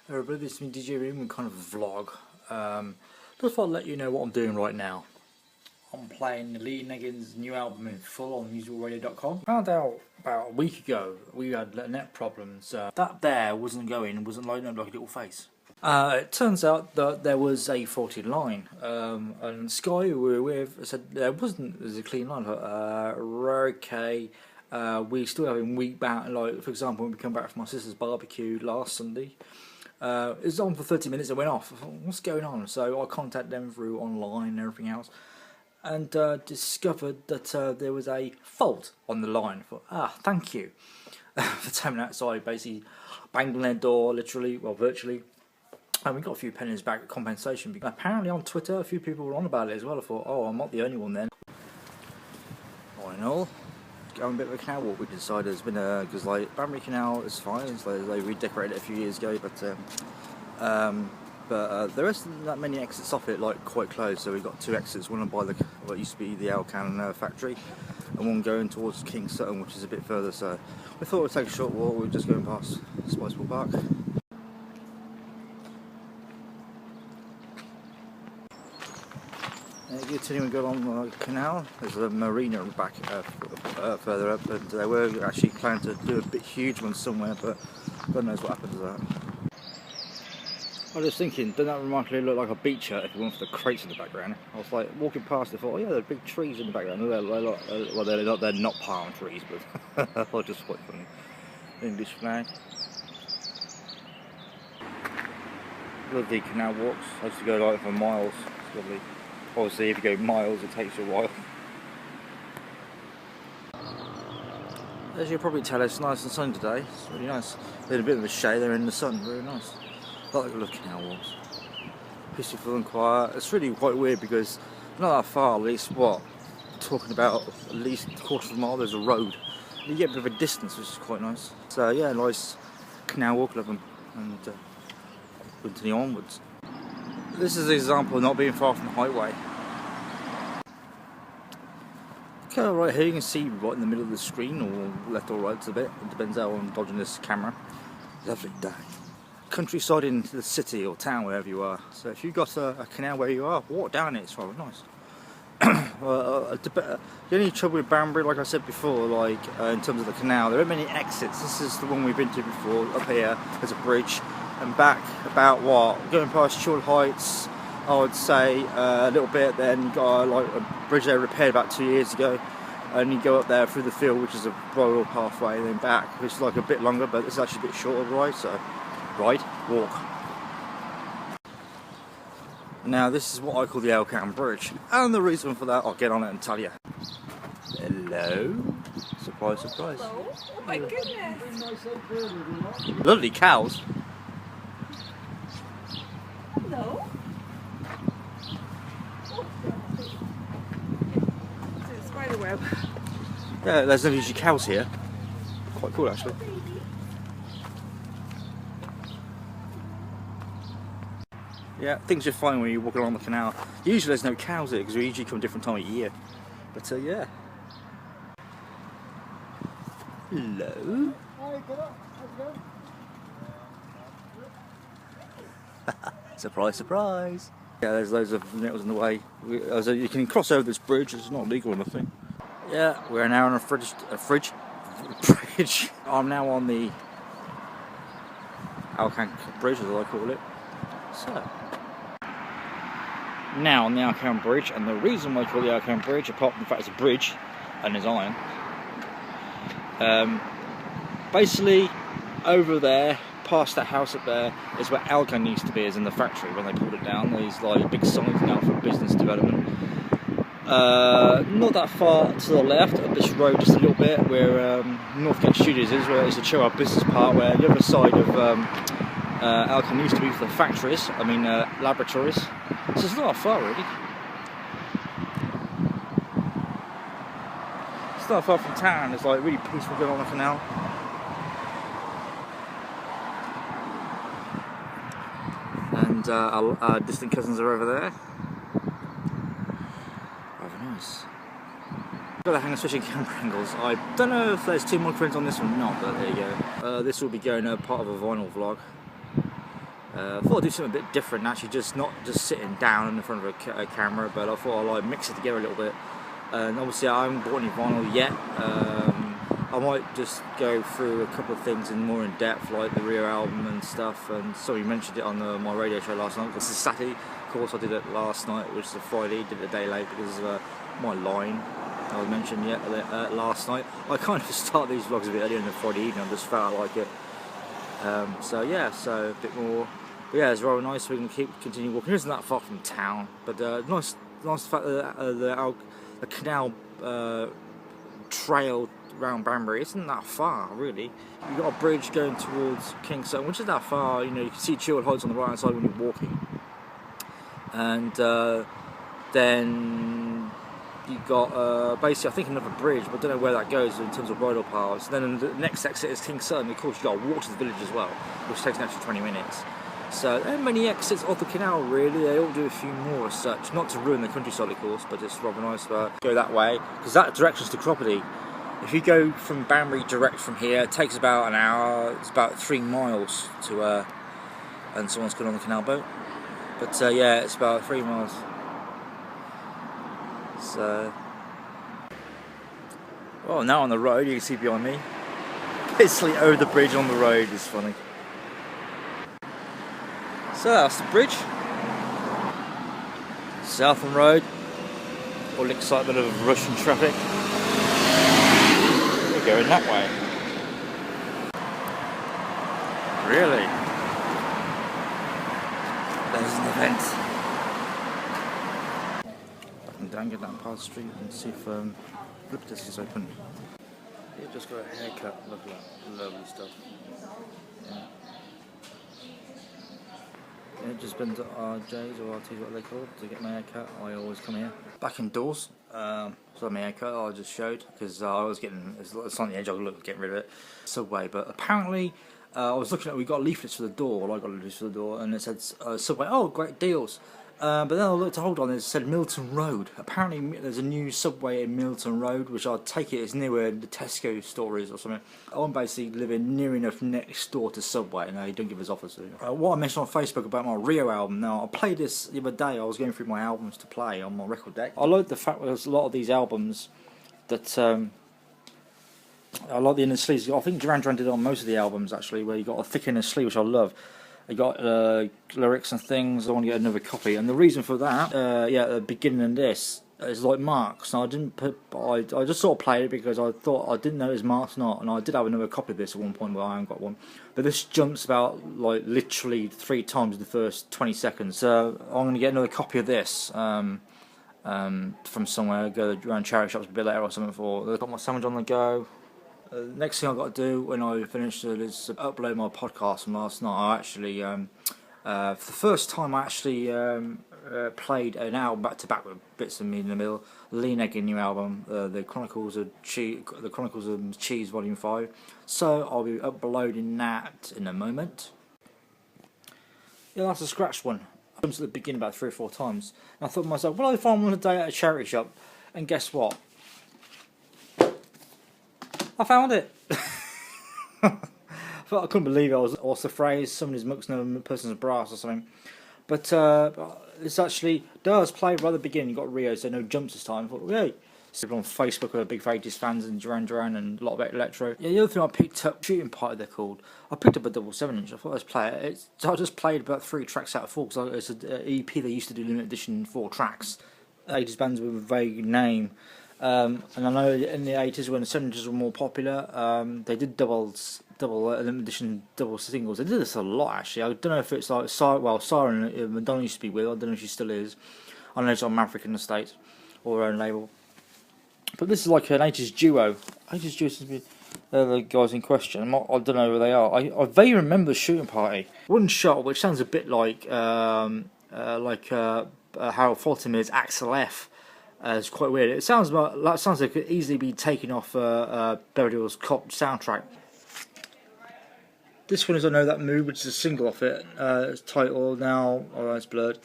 Everybody, this is me DJ Room, kind of vlog. Just thought I'd let you know what I'm doing right now. I'm playing Lee Neggin's new album in full on musicalradio.com. Found out about a week ago we had net problems. That there wasn't lighting up like a little face. It turns out that there was a faulty line, and Sky, who we were with, said there's a clean line. Okay, we still having week back, like for example when we come back from my sister's barbecue last Sunday. It was on for 30 minutes and went off. I thought, what's going on? So I contacted them through online and everything else, and discovered that there was a fault on the line. I thought, thank you for coming outside, basically banging their door, literally, well, virtually. And we got a few pennies back at compensation. Apparently on Twitter, a few people were on about it as well. I thought, oh, I'm not the only one then. All in all, going a bit of a canal walk. We decided it's been because like Banbury Canal is fine. It's like they redecorated it a few years ago, but there isn't that many exits off it, like quite close. So we got two exits, one by what used to be the Alcan factory, and one going towards King Sutton, which is a bit further. So we thought we'd take a short walk. We're just going past Spiceball Park. Continuing going on the canal, there's a marina back further up, and they were actually planning to do a bit huge one somewhere, but God knows what happened to that. I was just thinking, doesn't that remarkably look like a beach hut if you went for the crates in the background? I was like walking past it, thought, oh yeah, there are big trees in the background. They're not palm trees, but I thought just quite funny. English flag. Lovely canal walks. I used to go like for miles. It's lovely. Obviously, if you go miles, it takes you a while. As you'll probably tell, it's nice and sunny today. It's really nice. There's a bit of a shade there in the sun. Very nice. I like looking how it was. Peaceful and quiet. It's really quite weird because not that far, at least what? Talking about at least a quarter of a mile. There's a road. You get a bit of a distance, which is quite nice. So yeah, nice canal walk, love them, and continue onwards. This is an example of not being far from the highway. Okay, right here you can see right in the middle of the screen, or left or right a bit, it depends how I'm dodging this camera. Lovely day. Countryside into the city or town, wherever you are. So if you've got a canal where you are, walk down it, it's rather nice. The only trouble with Banbury, like I said before, like in terms of the canal, there aren't many exits. This is the one we've been to before. Up here, there's a bridge. And back about what, going past Chorley Heights, I would say a little bit. Then got like a bridge they repaired about 2 years ago, and you go up there through the field, which is a rural pathway, and then back, which is like a bit longer, but it's actually a bit shorter ride. So, walk. Now this is what I call the Alcan Bridge, and the reason for that, I'll get on it and tell you. Hello. Surprise, surprise. Hello? Oh my goodness. Lovely cows. Hello? It's a spider web. Yeah, there's no usually cows here. Quite cool actually. Yeah, things are fine when you're walking along the canal. Usually there's no cows here because we usually come a different time of year. But yeah. Hello? Hi, get up. How's it going? Surprise, surprise. Yeah, there's loads of nettles in the way. You can cross over this bridge, it's not legal or nothing. Yeah, we're now on a bridge. I'm now on the Alcan Bridge, as I call it. So, now on the Alcan Bridge, and the reason why I call it the Alcan Bridge, apart from the fact it's a bridge and it's iron, basically over there, past that house up there, is where Alcan used to be, is in the factory when they pulled it down. There's like big signs now for business development. Not that far to the left of this road, just a little bit, where Northgate Studios is, where it's the Chill Out Business Park, where the other side of Alcan used to be for the factories, laboratories. So it's not far really. It's not far from town, it's like really peaceful going on the canal. And our distant cousins are over there. Rather nice. Got to hang on switching camera angles. I don't know if there's two more friends on this one or not, but there you go. This will be going part of a vinyl vlog. I thought I'd do something a bit different, actually, not just sitting down in front of a camera, but I thought I'd like mix it together a little bit. And obviously I haven't bought any vinyl yet. I might just go through a couple of things more in depth, like the Rio album and stuff. And somebody mentioned it on my radio show last night. This is Saturday, of course. I did it last night, which is a Friday. Did it a day late because of my line I mentioned last night. I kind of start these vlogs a bit earlier in the Friday evening. I just felt like it. So yeah, so a bit more. But yeah, it's rather nice. We can continue walking. It isn't that far from town, but nice fact that the canal trail around Banbury isn't that far, really. You've got a bridge going towards Kingston, which is that far. You know, you can see Chilwell Heights on the right hand side when you're walking, and then you got basically I think another bridge, but I don't know where that goes in terms of bridle paths. Then the next exit is Kingston. Of course, you got to walk to the village as well, which takes an extra 20 minutes. So there are many exits off the canal, really. They all do a few more as such, not to ruin the countryside, of course, but it's rather nice to go that way, because that direction's to Cropperty. If you go from Banbury direct from here, it takes about an hour. It's about 3 miles to, and someone's gone on the canal boat. But yeah, it's about 3 miles. So, well, now on the road, you can see behind me. Basically over the bridge on the road is funny. So that's the bridge. Southern Road. All the excitement of Russian traffic. We're going that way. Really? There's an event. I can down get down past the street and see if Flip Disc is open. Yeah, just got a haircut. Look at that. Lovely stuff. Yeah. Yeah, just been to RJ's or RT's, what they call it, to get my haircut. I always come here. Back indoors. So my haircut I just showed because I was it's on the edge. I was getting rid of it. Subway, but apparently I was looking at. We got leaflets for the door. I got leaflets for the door, and it said Subway. Oh, great deals. But then I looked to hold on. It said Milton Road. Apparently, there's a new Subway in Milton Road, which I take it is near where the Tesco store is or something. I'm basically living near enough next door to Subway. No, he don't give us offers. What I mentioned on Facebook about my Rio album. Now, I played this the other day. I was going through my albums to play on my record deck. I like the fact that there's a lot of these albums that I like the inner sleeves. I think Duran Duran did it on most of the albums actually, where you got a thick inner sleeve, which I love. I got lyrics and things. I want to get another copy, and the reason for that, yeah, at the beginning of this is like marks. And I didn't put, I just sort of played it because I thought I didn't know it was marks not, and I did have another copy of this at one point, but I haven't got one. But this jumps about like literally 3 times in the first 20 seconds. So I'm going to get another copy of this from somewhere. Go around charity shops a bit later or something. I've got my sandwich on the go. Next thing I've got to do when I finish it is upload my podcast from last night. I actually, for the first time, I actually played an album back to back with bits of me in the middle. Lee Negin new album, the Chronicles of Cheese Volume 5. So I'll be uploading that in a moment. Yeah, that's a scratch one. I comes at the beginning about 3 or 4 times. And I thought to myself, well, if I'm on a day at a charity shop, and guess what? I found it. I couldn't believe it. What's the phrase? Somebody's muck's no person's brass or something. But it's actually does play right at the beginning. You got Rio, so no jumps this time. I thought, yay. On Facebook with big 80s fans and Duran Duran and a lot of electro. Yeah, the other thing I picked up, Shooting Party they're called. I picked up a double 7-inch. I thought let's play it. I just played about 3 tracks out of 4 because it's an EP they used to do limited edition 4 tracks. 80s bands with a vague name. And I know in the 80s when the 7-inches were more popular, they did double limited edition double singles. They did this a lot actually. I don't know if it's like Siren Madonna used to be with. I don't know if she still is. I know it's on Maverick in the States or her own label. But this is like an 80s duo. 80s duo seems to be the guys in question. I don't know who they are. I vaguely remember the Shooting Party. One shot, which sounds a bit like Harold Faltermeyer's Axel F. It's quite weird. It sounds like it could easily be taken off Beverly Hills Cop soundtrack. This one is I Know That Mood, which is a single off it. It's titled now. Alright, it's blurred.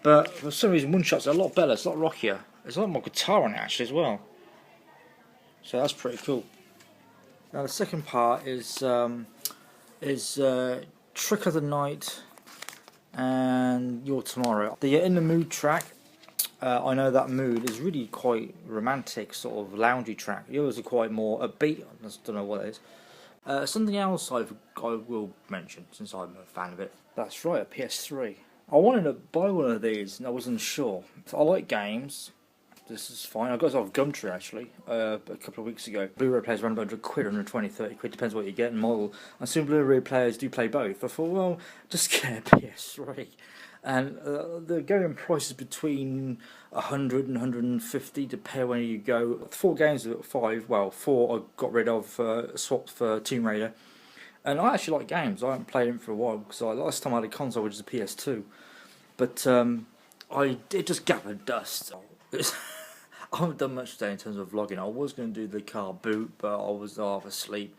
But for some reason, one shot's a lot better. It's a lot rockier. There's a lot more guitar on it actually as well. So that's pretty cool. Now the second part is Trick of the Night and Your Tomorrow. The In the Mood track, I know that mood is really quite romantic, sort of loungy track. Yours are quite more upbeat. I just don't know what it is. Something else I will mention, since I'm a fan of it. That's right, a PS3. I wanted to buy one of these and I wasn't sure. So I like games. This is fine. I got it off Gumtree actually a couple of weeks ago. Blu-ray players around about £100, 120, 30 quid, depends what you get and model. And some Blu-ray players do play both. I thought, well, just get a PS3. And the going price is between 100 and 150, depending where you go. 4 games, 5, well, 4 I got rid of, swapped for Tomb Raider. And I actually like games. I haven't played them for a while because last time I had a console, which is a PS2. But I did just gather dust. I haven't done much today in terms of vlogging. I was going to do the car boot, but I was half asleep.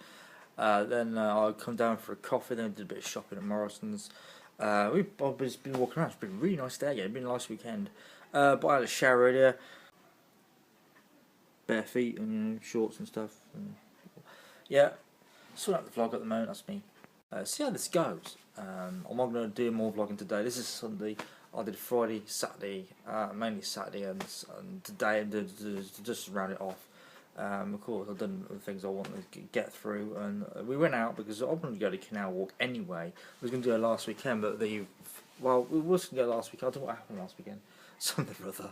Then I come down for a coffee, then I did a bit of shopping at Morrison's. I've just been walking around. It's been a really nice day again. It's been a nice weekend. But I had a shower earlier. Bare feet and shorts and stuff. And, yeah, sorting out the vlog at the moment. That's me. See how this goes. I'm not going to do more vlogging today. This is Sunday. I did Friday, Saturday, mainly Saturday, and today to just round it off. Of course, I've done the things I wanted to get through, and we went out because I wanted to go to Canal walk anyway. I was going to do it last weekend, but we was going to go last weekend. I don't know what happened last weekend, something or other.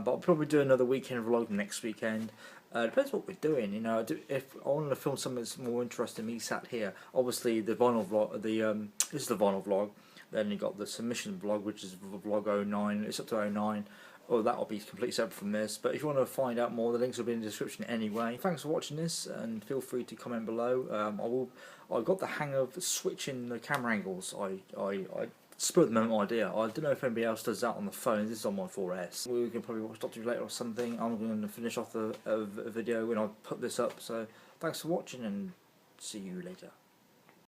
But I'll probably do another weekend vlog next weekend. Depends what we're doing, you know. If I want to film something that's more interesting, me sat here. Obviously, the vinyl vlog. This is the vinyl vlog. Then you got the submission vlog, which is vlog 09. It's up to 09. Oh, that'll be completely separate from this. But if you want to find out more, the links will be in the description anyway. Thanks for watching this, and feel free to comment below. I got the hang of switching the camera angles. I spurred the moment idea. I don't know if anybody else does that on the phone. This is on my 4S. We can probably watch Doctor later or something. I'm going to finish off the video when I put this up. So thanks for watching, and see you later.